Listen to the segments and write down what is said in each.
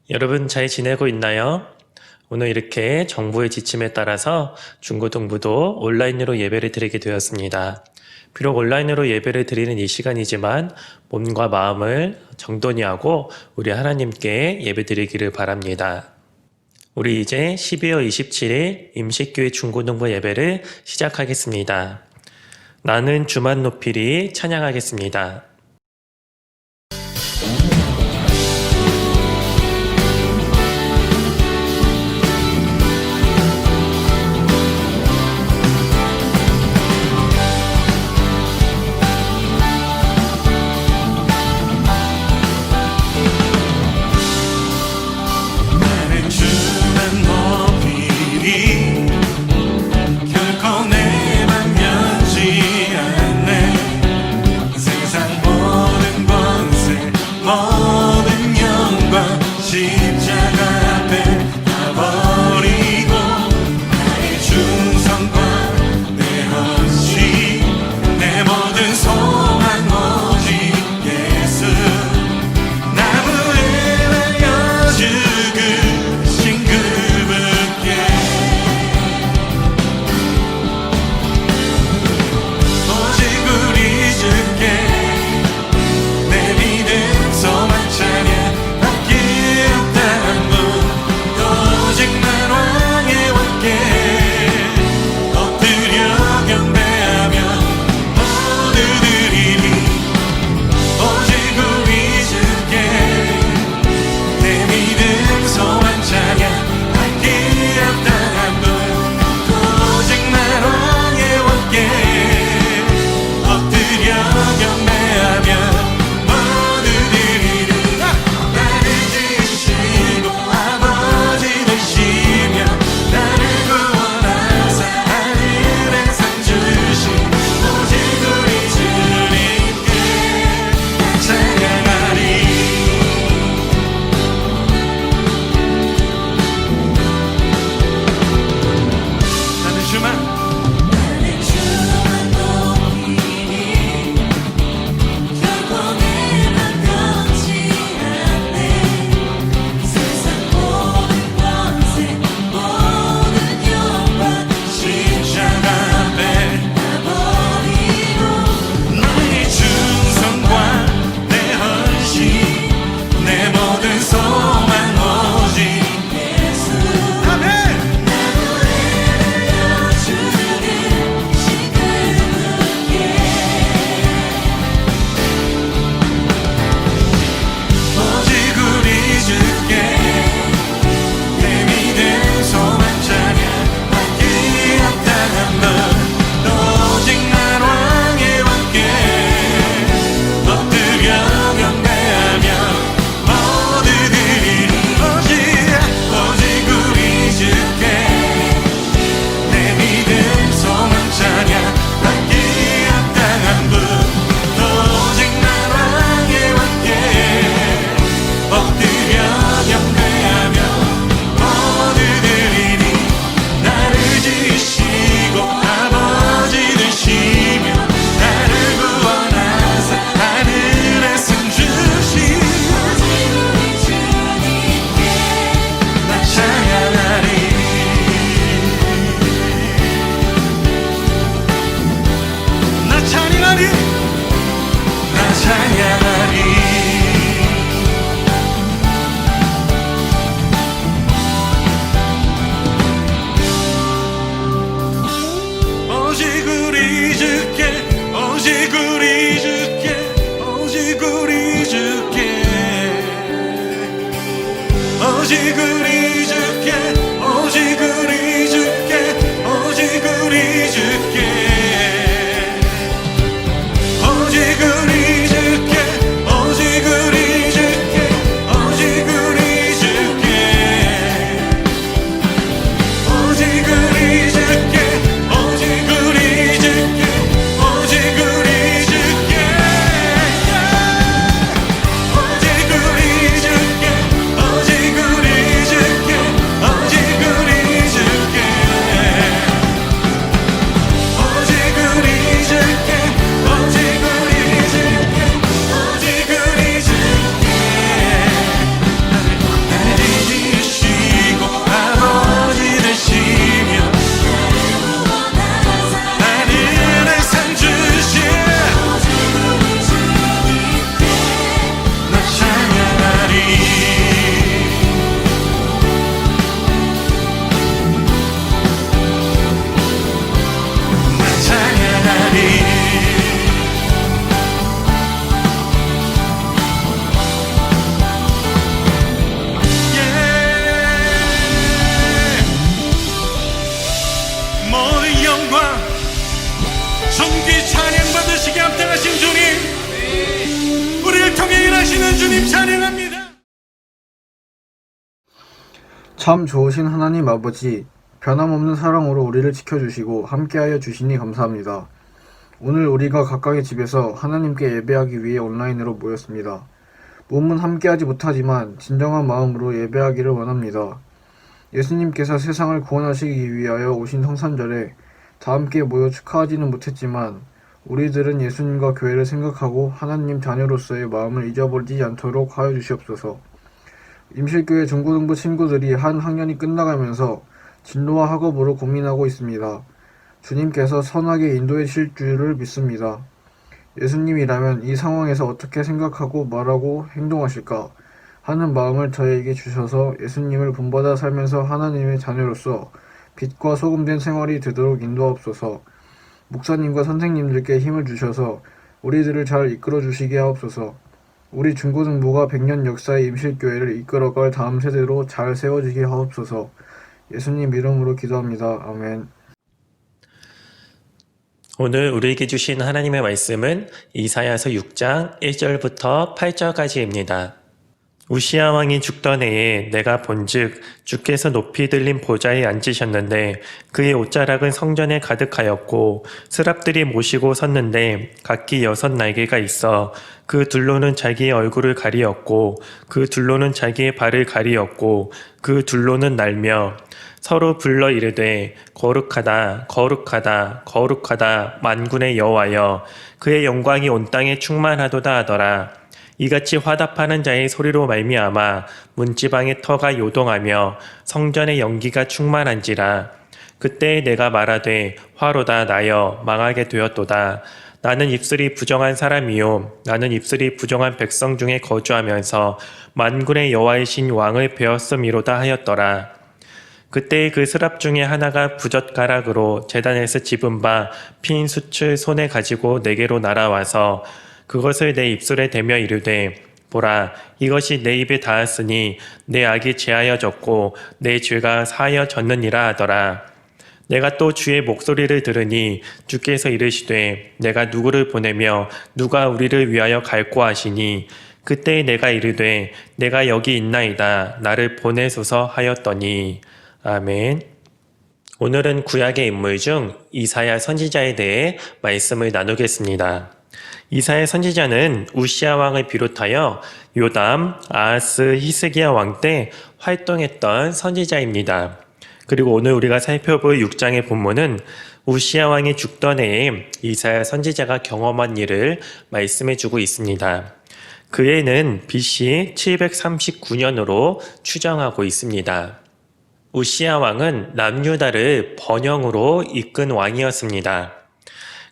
여러분 잘 지내고 있나요? 오늘 이렇게 정부의 지침에 따라서 중고등부도 온라인으로 예배를 드리게 되었습니다. 비록 온라인으로 예배를 드리는 이 시간이지만 몸과 마음을 정돈히 하고 우리 하나님께 예배 드리기를 바랍니다. 우리 이제 12월 27일 임식교회 중고등부 예배를 시작하겠습니다. 나는 주만 높이리 찬양하겠습니다. 오직 우리 주께 살아계시는 주님 찬양합니다. 참 좋으신 하나님 아버지, 변함없는 사랑으로 우리를 지켜주시고 함께하여 주시니 감사합니다. 오늘 우리가 각각의 집에서 하나님께 예배하기 위해 온라인으로 모였습니다. 몸은 함께하지 못하지만 진정한 마음으로 예배하기를 원합니다. 예수님께서 세상을 구원하시기 위하여 오신 성탄절에 다 함께 모여 축하하지는 못했지만 우리들은 예수님과 교회를 생각하고 하나님 자녀로서의 마음을 잊어버리지 않도록 하여 주시옵소서. 임실교회 중고등부 친구들이 한 학년이 끝나가면서 진로와 학업으로 고민하고 있습니다. 주님께서 선하게 인도해 주실 줄을 믿습니다. 예수님이라면 이 상황에서 어떻게 생각하고 말하고 행동하실까 하는 마음을 저에게 주셔서 예수님을 본받아 살면서 하나님의 자녀로서 빛과 소금된 생활이 되도록 인도하옵소서. 목사님과 선생님들께 힘을 주셔서 우리들을 잘 이끌어 주시게 하옵소서. 우리 중고등부가 100년 역사의 임실교회를 이끌어갈 다음 세대로 잘 세워지게 하옵소서. 예수님 이름으로 기도합니다. 아멘. 오늘 우리에게 주신 하나님의 말씀은 이사야서 6장 1절부터 8절까지입니다. 우시야 왕이 죽던 해에 내가 본즉 주께서 높이 들린 보좌에 앉으셨는데 그의 옷자락은 성전에 가득하였고 스랍들이 모시고 섰는데 각기 6날개가 있어 그 둘로는 자기의 얼굴을 가리었고 그 둘로는 자기의 발을 가리었고 그 둘로는 날며 서로 불러 이르되 거룩하다 거룩하다 거룩하다 만군의 여호와여 그의 영광이 온 땅에 충만하도다 하더라. 이같이 화답하는 자의 소리로 말미암아 문지방의 터가 요동하며 성전의 연기가 충만한지라. 그때 내가 말하되 화로다 나여 망하게 되었도다. 나는 입술이 부정한 사람이요 나는 입술이 부정한 백성 중에 거주하면서 만군의 여호와이신 왕을 배웠음이로다 하였더라. 그때 그 스랍 중에 하나가 부젓가락으로 제단에서 집은 바 핀 숯을 손에 가지고 내게로 날아와서 그것을 내 입술에 대며 이르되 보라 이것이 내 입에 닿았으니 내 악이 제하여졌고 내 죄가 사하여졌느니라 하더라. 내가 또 주의 목소리를 들으니 주께서 이르시되 내가 누구를 보내며 누가 우리를 위하여 갈고 하시니 그때 내가 이르되 내가 여기 있나이다 나를 보내소서 하였더니. 아멘. 오늘은 구약의 인물 중 이사야 선지자에 대해 말씀을 나누겠습니다. 이사야 선지자는 우시야 왕을 비롯하여 요담, 아하스, 히스기야 왕 때 활동했던 선지자입니다. 그리고 오늘 우리가 살펴볼 6장의 본문은 우시야 왕이 죽던 해에 이사야 선지자가 경험한 일을 말씀해 주고 있습니다. 그 해는 BC 739년으로 추정하고 있습니다. 우시야 왕은 남유다를 번영으로 이끈 왕이었습니다.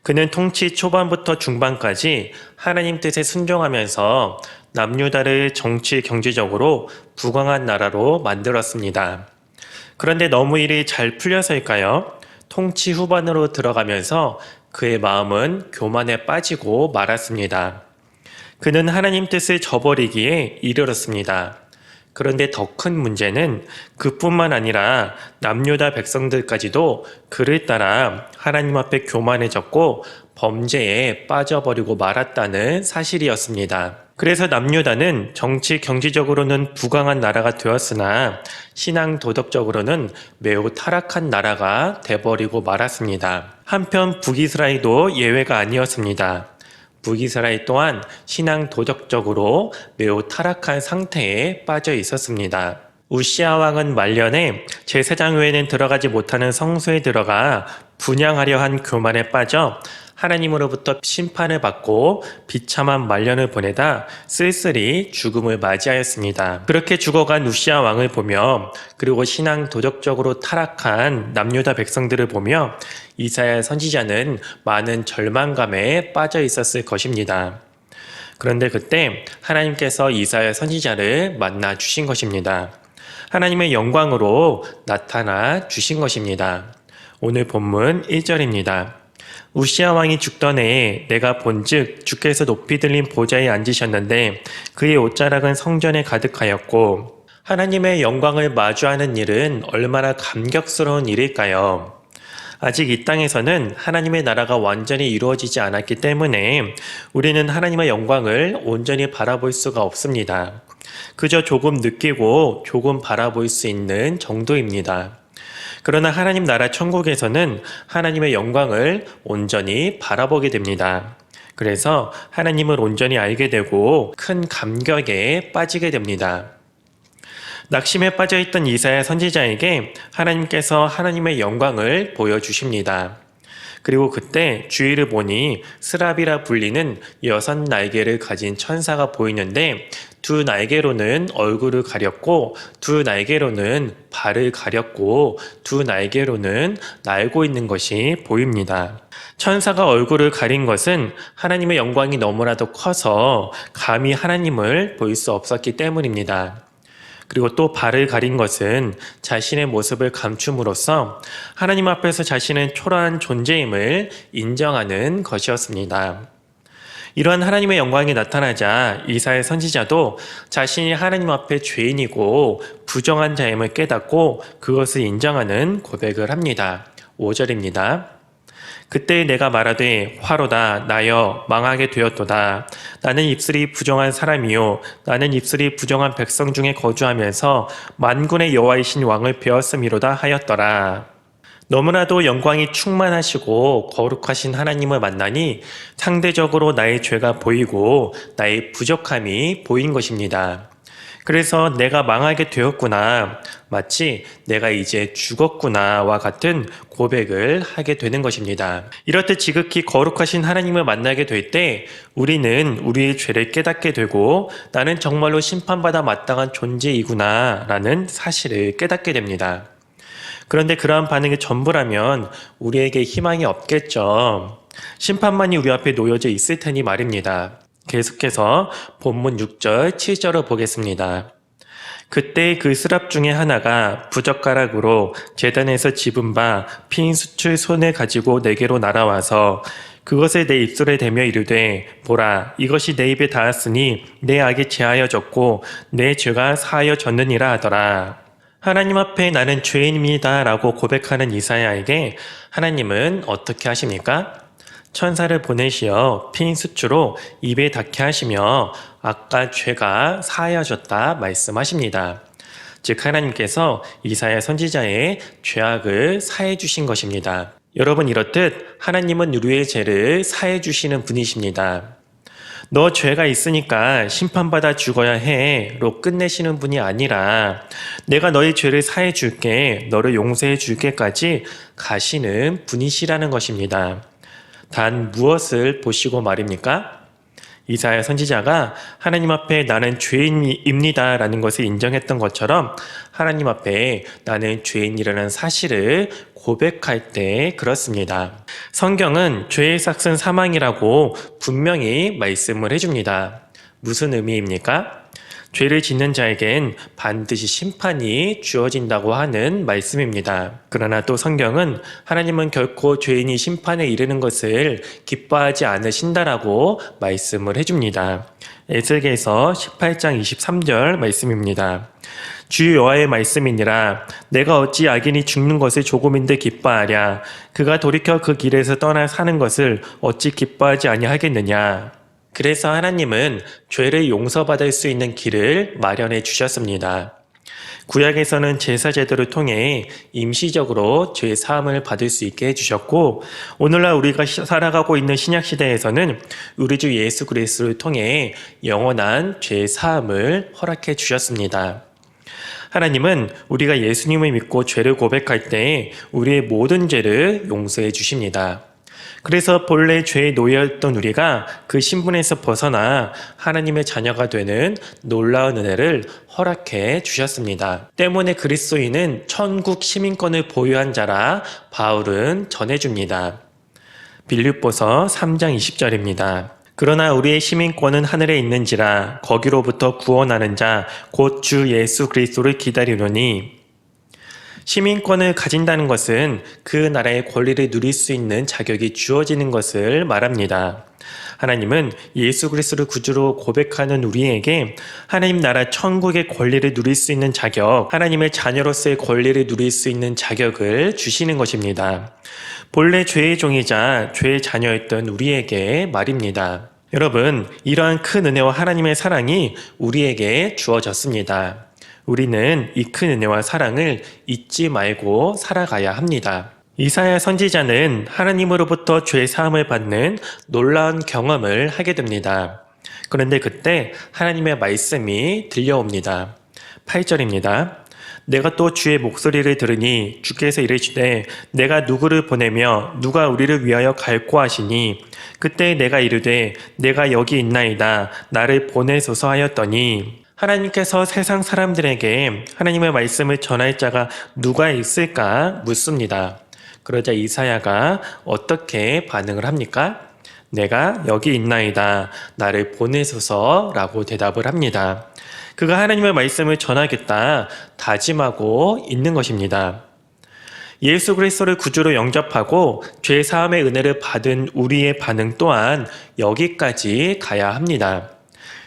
그는 통치 초반부터 중반까지 하나님 뜻에 순종하면서 남유다를 정치 경제적으로 부강한 나라로 만들었습니다. 그런데 너무 일이 잘 풀려서일까요? 통치 후반으로 들어가면서 그의 마음은 교만에 빠지고 말았습니다. 그는 하나님 뜻을 저버리기에 이르렀습니다. 그런데 더 큰 문제는 그뿐만 아니라 남유다 백성들까지도 그를 따라 하나님 앞에 교만해졌고 범죄에 빠져버리고 말았다는 사실이었습니다. 그래서 남유다는 정치 경제적으로는 부강한 나라가 되었으나 신앙 도덕적으로는 매우 타락한 나라가 돼버리고 말았습니다. 한편 북이스라엘도 예외가 아니었습니다. 북이스라엘 또한 신앙 도덕적으로 매우 타락한 상태에 빠져 있었습니다. 우시야 왕은 말년에 제사장 외에는 들어가지 못하는 성소에 들어가 분향하려 한 교만에 빠져 하나님으로부터 심판을 받고 비참한 말년을 보내다 쓸쓸히 죽음을 맞이하였습니다. 그렇게 죽어간 우시야 왕을 보며 그리고 신앙 도덕적으로 타락한 남유다 백성들을 보며 이사야 선지자는 많은 절망감에 빠져 있었을 것입니다. 그런데 그때 하나님께서 이사야 선지자를 만나 주신 것입니다. 하나님의 영광으로 나타나 주신 것입니다. 오늘 본문 1절입니다. 우시야 왕이 죽던 해에 내가 본즉 주께서 높이 들린 보좌에 앉으셨는데 그의 옷자락은 성전에 가득하였고. 하나님의 영광을 마주하는 일은 얼마나 감격스러운 일일까요? 아직 이 땅에서는 하나님의 나라가 완전히 이루어지지 않았기 때문에 우리는 하나님의 영광을 온전히 바라볼 수가 없습니다. 그저 조금 느끼고 조금 바라볼 수 있는 정도입니다. 그러나 하나님 나라 천국에서는 하나님의 영광을 온전히 바라보게 됩니다. 그래서 하나님을 온전히 알게 되고 큰 감격에 빠지게 됩니다. 낙심에 빠져있던 이사야 선지자에게 하나님께서 하나님의 영광을 보여주십니다. 그리고 그때 주위를 보니 스랍이라 불리는 6날개를 가진 천사가 보이는데 두 날개로는 얼굴을 가렸고 두 날개로는 발을 가렸고 두 날개로는 날고 있는 것이 보입니다. 천사가 얼굴을 가린 것은 하나님의 영광이 너무나도 커서 감히 하나님을 볼 수 없었기 때문입니다. 그리고 또 발을 가린 것은 자신의 모습을 감춤으로써 하나님 앞에서 자신은 초라한 존재임을 인정하는 것이었습니다. 이러한 하나님의 영광이 나타나자 이사야 선지자도 자신이 하나님 앞에 죄인이고 부정한 자임을 깨닫고 그것을 인정하는 고백을 합니다. 5절입니다. 그때 내가 말하되 화로다 나여 망하게 되었도다. 나는 입술이 부정한 사람이요 나는 입술이 부정한 백성 중에 거주하면서 만군의 여호와이신 왕을 배웠음이로다 하였더라. 너무나도 영광이 충만하시고 거룩하신 하나님을 만나니 상대적으로 나의 죄가 보이고 나의 부족함이 보인 것입니다. 그래서 내가 망하게 되었구나, 마치 내가 이제 죽었구나와 같은 고백을 하게 되는 것입니다. 이렇듯 지극히 거룩하신 하나님을 만나게 될 때 우리는 우리의 죄를 깨닫게 되고 나는 정말로 심판받아 마땅한 존재이구나 라는 사실을 깨닫게 됩니다. 그런데 그러한 반응이 전부라면 우리에게 희망이 없겠죠. 심판만이 우리 앞에 놓여져 있을 테니 말입니다. 계속해서 본문 6절, 7절을 보겠습니다. 그때 그 스랍 중에 하나가 부젓가락으로 제단에서 집은 바 핀 숯을 손에 가지고 내게로 날아와서 그것을 내 입술에 대며 이르되 보라 이것이 내 입에 닿았으니 내 악이 제하여졌고 내 죄가 사하여졌느니라 하더라. 하나님 앞에 나는 죄인입니다 라고 고백하는 이사야에게 하나님은 어떻게 하십니까? 천사를 보내시어 핀 수추로 입에 닿게 하시며 아까 죄가 사하여졌다 말씀하십니다. 즉 하나님께서 이사야 선지자의 죄악을 사해 주신 것입니다. 여러분 이렇듯 하나님은 우리의 죄를 사해 주시는 분이십니다. 너 죄가 있으니까 심판받아 죽어야 해로 끝내시는 분이 아니라 내가 너의 죄를 사해 줄게, 너를 용서해 줄게까지 가시는 분이시라는 것입니다. 단 무엇을 보시고 말입니까? 이사야 선지자가 하나님 앞에 나는 죄인입니다 라는 것을 인정했던 것처럼 하나님 앞에 나는 죄인이라는 사실을 고백할 때 그렇습니다. 성경은 죄의 삭은 사망이라고 분명히 말씀을 해줍니다. 무슨 의미입니까? 죄를 짓는 자에겐 반드시 심판이 주어진다고 하는 말씀입니다. 그러나 또 성경은 하나님은 결코 죄인이 심판에 이르는 것을 기뻐하지 않으신다라고 말씀을 해줍니다. 에스겔서 18장 23절 말씀입니다. 주 여호와의 말씀이니라 내가 어찌 악인이 죽는 것을 조금인데 기뻐하랴 그가 돌이켜 그 길에서 떠나 사는 것을 어찌 기뻐하지 아니하겠느냐. 그래서 하나님은 죄를 용서받을 수 있는 길을 마련해 주셨습니다. 구약에서는 제사 제도를 통해 임시적으로 죄 사함을 받을 수 있게 해주셨고 오늘날 우리가 살아가고 있는 신약 시대에서는 우리 주 예수 그리스도를 통해 영원한 죄 사함을 허락해 주셨습니다. 하나님은 우리가 예수님을 믿고 죄를 고백할 때 우리의 모든 죄를 용서해 주십니다. 그래서 본래 죄에 놓여있던 우리가 그 신분에서 벗어나 하나님의 자녀가 되는 놀라운 은혜를 허락해 주셨습니다. 때문에 그리스도인은 천국 시민권을 보유한 자라 바울은 전해줍니다. 빌립보서 3장 20절입니다. 그러나 우리의 시민권은 하늘에 있는지라 거기로부터 구원하는 자 곧 주 예수 그리스도를 기다리노니 시민권을 가진다는 것은 그 나라의 권리를 누릴 수 있는 자격이 주어지는 것을 말합니다. 하나님은 예수 그리스도를 구주로 고백하는 우리에게 하나님 나라 천국의 권리를 누릴 수 있는 자격, 하나님의 자녀로서의 권리를 누릴 수 있는 자격을 주시는 것입니다. 본래 죄의 종이자 죄의 자녀였던 우리에게 말입니다. 여러분, 이러한 큰 은혜와 하나님의 사랑이 우리에게 주어졌습니다. 우리는 이 큰 은혜와 사랑을 잊지 말고 살아가야 합니다. 이사야 선지자는 하나님으로부터 죄 사함을 받는 놀라운 경험을 하게 됩니다. 그런데 그때 하나님의 말씀이 들려옵니다. 8절입니다. 내가 또 주의 목소리를 들으니 주께서 이르시되 내가 누구를 보내며 누가 우리를 위하여 갈고 하시니 그때 내가 이르되 내가 여기 있나이다 나를 보내소서 하였더니 하나님께서 세상 사람들에게 하나님의 말씀을 전할 자가 누가 있을까 묻습니다. 그러자 이사야가 어떻게 반응을 합니까? 내가 여기 있나이다. 나를 보내소서라고 대답을 합니다. 그가 하나님의 말씀을 전하겠다 다짐하고 있는 것입니다. 예수 그리스도를 구주로 영접하고 죄 사함의 은혜를 받은 우리의 반응 또한 여기까지 가야 합니다.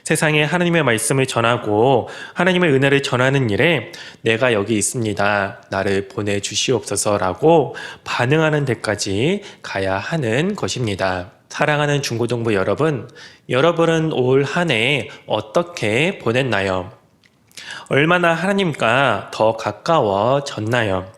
세상에 하나님의 말씀을 전하고 하나님의 은혜를 전하는 일에 내가 여기 있습니다. 나를 보내주시옵소서라고 반응하는 데까지 가야 하는 것입니다. 사랑하는 중고등부 여러분, 여러분은 올 한 해 어떻게 보냈나요? 얼마나 하나님과 더 가까워졌나요?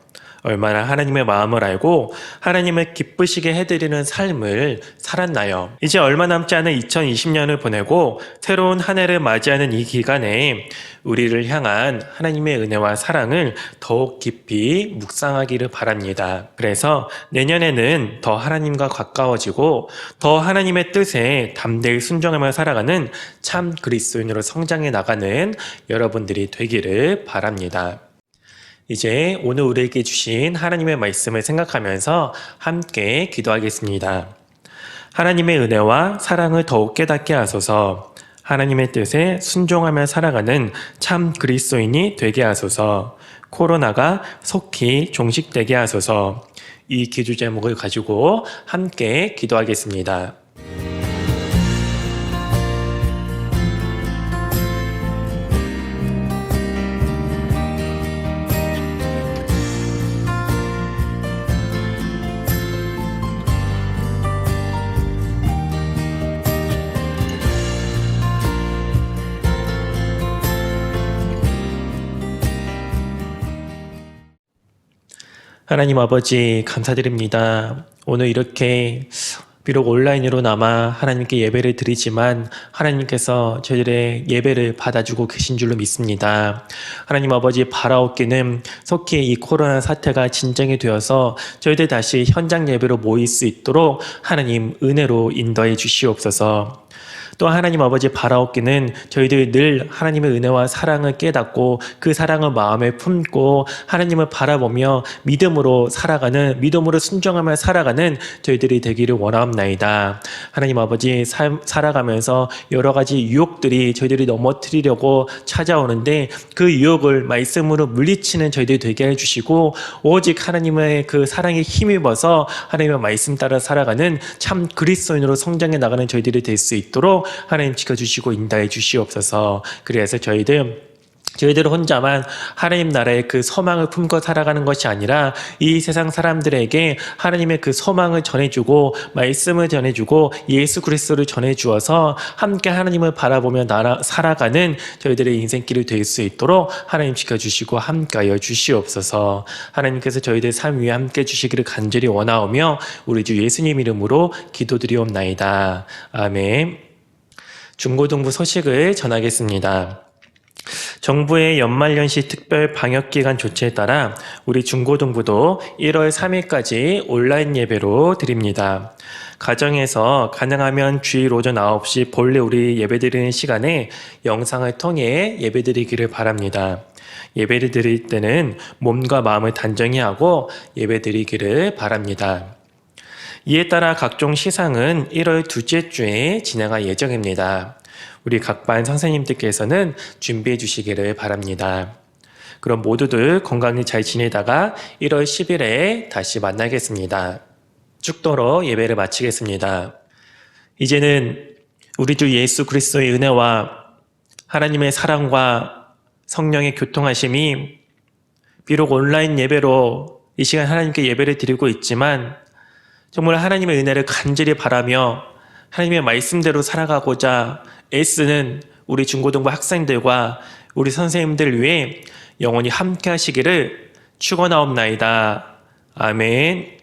얼마나 하나님의 마음을 알고 하나님을 기쁘시게 해드리는 삶을 살았나요? 이제 얼마 남지 않은 2020년을 보내고 새로운 한 해를 맞이하는 이 기간에 우리를 향한 하나님의 은혜와 사랑을 더욱 깊이 묵상하기를 바랍니다. 그래서 내년에는 더 하나님과 가까워지고 더 하나님의 뜻에 담대히 순종하며 살아가는 참 그리스도인으로 성장해 나가는 여러분들이 되기를 바랍니다. 이제 오늘 우리에게 주신 하나님의 말씀을 생각하면서 함께 기도하겠습니다. 하나님의 은혜와 사랑을 더욱 깨닫게 하소서. 하나님의 뜻에 순종하며 살아가는 참 그리스도인이 되게 하소서. 코로나가 속히 종식되게 하소서. 이 기도 제목을 가지고 함께 기도하겠습니다. 하나님 아버지 감사드립니다. 오늘 이렇게 비록 온라인으로나마 하나님께 예배를 드리지만 하나님께서 저희들의 예배를 받아주고 계신 줄로 믿습니다. 하나님 아버지 바라옵기는 속히 이 코로나 사태가 진정이 되어서 저희들 다시 현장 예배로 모일 수 있도록 하나님 은혜로 인도해 주시옵소서. 또 하나님 아버지 바라옵기는 저희들이 늘 하나님의 은혜와 사랑을 깨닫고 그 사랑을 마음에 품고 하나님을 바라보며 믿음으로 살아가는, 믿음으로 순종하며 살아가는 저희들이 되기를 원하옵나이다. 하나님 아버지 살아가면서 여러 가지 유혹들이 저희들이 넘어뜨리려고 찾아오는데 그 유혹을 말씀으로 물리치는 저희들이 되게 해주시고 오직 하나님의 그 사랑에 힘입어서 하나님의 말씀 따라 살아가는 참 그리스도인으로 성장해 나가는 저희들이 될 수 있도록 하나님 지켜주시고 인도해 주시옵소서. 그래서 저희들 혼자만 하나님 나라의 그 소망을 품고 살아가는 것이 아니라 이 세상 사람들에게 하나님의 그 소망을 전해주고 말씀을 전해주고 예수 그리스도를 전해주어서 함께 하나님을 바라보며 살아가는 저희들의 인생길이 될 수 있도록 하나님 지켜주시고 함께하여 주시옵소서. 하나님께서 저희들 삶 위에 함께 주시기를 간절히 원하오며 우리 주 예수님 이름으로 기도드리옵나이다. 아멘. 중고등부 소식을 전하겠습니다. 정부의 연말연시 특별 방역기간 조치에 따라 우리 중고등부도 1월 3일까지 온라인 예배로 드립니다. 가정에서 가능하면 주일 오전 9시 본래 우리 예배드리는 시간에 영상을 통해 예배드리기를 바랍니다. 예배를 드릴 때는 몸과 마음을 단정히 하고 예배드리기를 바랍니다. 이에 따라 각종 시상은 1월 둘째 주에 진행할 예정입니다. 우리 각 반 선생님들께서는 준비해 주시기를 바랍니다. 그럼 모두들 건강히 잘 지내다가 1월 10일에 다시 만나겠습니다. 축도로 예배를 마치겠습니다. 이제는 우리 주 예수 그리스도의 은혜와 하나님의 사랑과 성령의 교통하심이 비록 온라인 예배로 이 시간 하나님께 예배를 드리고 있지만 정말 하나님의 은혜를 간절히 바라며 하나님의 말씀대로 살아가고자 애쓰는 우리 중고등부 학생들과 우리 선생님들 위해 영원히 함께 하시기를 축원하옵나이다. 아멘.